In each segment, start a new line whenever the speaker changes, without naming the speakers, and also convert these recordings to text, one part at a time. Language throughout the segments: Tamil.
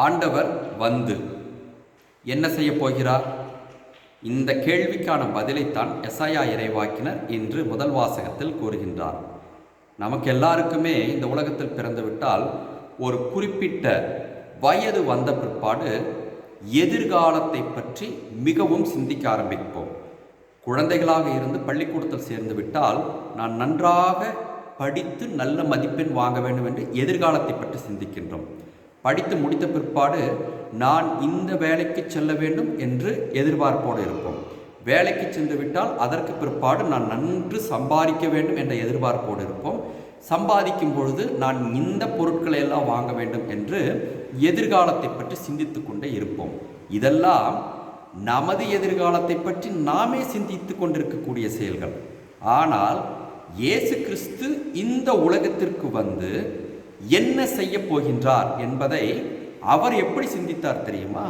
ஆண்டவர் வந்து என்ன செய்ய போகிறார்? இந்த கேள்விக்கான பதிலைத்தான் எசாயா இறைவாக்கினர் இன்று முதல் வாசகத்தில் கூறுகின்றார். நமக்கு எல்லாருக்குமே இந்த உலகத்தில் பிறந்துவிட்டால் ஒரு குறிப்பிட்ட வயது வந்த பிற்பாடு எதிர்காலத்தை பற்றி மிகவும் சிந்திக்க ஆரம்பிப்போம். குழந்தைகளாக இருந்து பள்ளிக்கூடத்தில் சேர்ந்து விட்டால் நான் நன்றாக படித்து நல்ல மதிப்பெண் வாங்க வேண்டும் என்று எதிர்காலத்தை பற்றி சிந்திக்கின்றோம். படித்து முடித்த பிற்பாடு நான் இந்த வேலைக்கு செல்ல வேண்டும் என்று எதிர்பார்ப்போடு இருப்போம். வேலைக்கு சென்று விட்டால் அதற்கு பிற்பாடு நான் நன்கு சம்பாதிக்க வேண்டும் என்ற எதிர்பார்ப்போடு இருப்போம். சம்பாதிக்கும் பொழுது நான் இந்த பொருட்களை எல்லாம் வாங்க வேண்டும் என்று எதிர்காலத்தை பற்றி சிந்தித்து கொண்டே இருப்போம். இதெல்லாம் நமது எதிர்காலத்தை பற்றி நாமே சிந்தித்து கொண்டிருக்கக்கூடிய செயல்கள். ஆனால் இயேசு கிறிஸ்து இந்த உலகத்திற்கு வந்து என்ன செய்ய போகின்றார் என்பதை அவர் எப்படி சிந்தித்தார் தெரியுமா?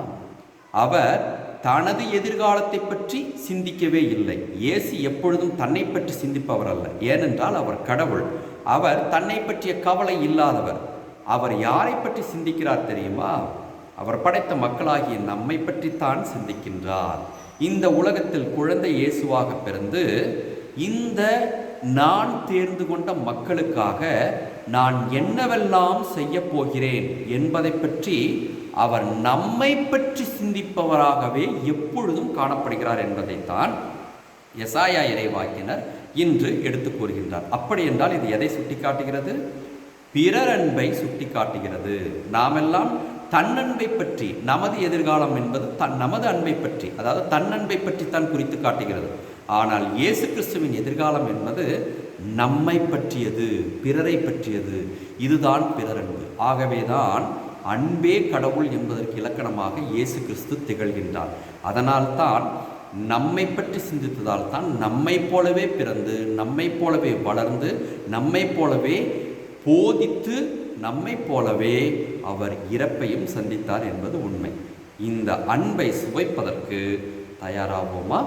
அவர் தனது எதிர்காலத்தை பற்றி சிந்திக்கவே இல்லை. இயேசு எப்பொழுதும் தன்னை பற்றி சிந்திப்பவர் அல்ல. ஏனென்றால் அவர் கடவுள். அவர் தன்னை பற்றிய கவலை இல்லாதவர். அவர் யாரை பற்றி சிந்திக்கிறார் தெரியுமா? அவர் படைத்த மக்களாகிய நம்மை பற்றித்தான் சிந்திக்கின்றார். இந்த உலகத்தில் குழந்தை இயேசுவாக பிறந்து இந்த நான் தேர்ந்து கொண்ட மக்களுக்காக நான் என்னவெல்லாம் செய்ய போகிறேன் என்பதை பற்றி அவர் நம்மை பற்றி சிந்திப்பவராகவே எப்பொழுதும் காணப்படுகிறார் என்பதைத்தான் எசாயா இறைவாக்கினர் இன்று எடுத்து கூறுகின்றார். அப்படி என்றால் இது எதை சுட்டி காட்டுகிறது? பிறர் அன்பை சுட்டி காட்டுகிறது. நாமெல்லாம் தன்னன்பை பற்றி, நமது எதிர்காலம் என்பது நமது அன்பை பற்றி, அதாவது தன்னன்பை பற்றி தான் குறித்து காட்டுகிறது. ஆனால் இயேசு கிறிஸ்துவின் எதிர்காலம் என்பது நம்மை பற்றியது, பிறரை பற்றியது. இதுதான் பிறரன்பு. ஆகவேதான் அன்பே கடவுள் என்பதற்கு இலக்கணமாக இயேசு கிறிஸ்து திகழ்கின்றார். அதனால்தான் நம்மை பற்றி சிந்தித்ததால் தான் நம்மை போலவே பிறந்து, நம்மை போலவே வளர்ந்து, நம்மை போலவே போதித்து, நம்மை போலவே அவர் இறப்பையும் சந்தித்தார் என்பது உண்மை. இந்த அன்பை சுவைப்பதற்கு தயாராகுமா?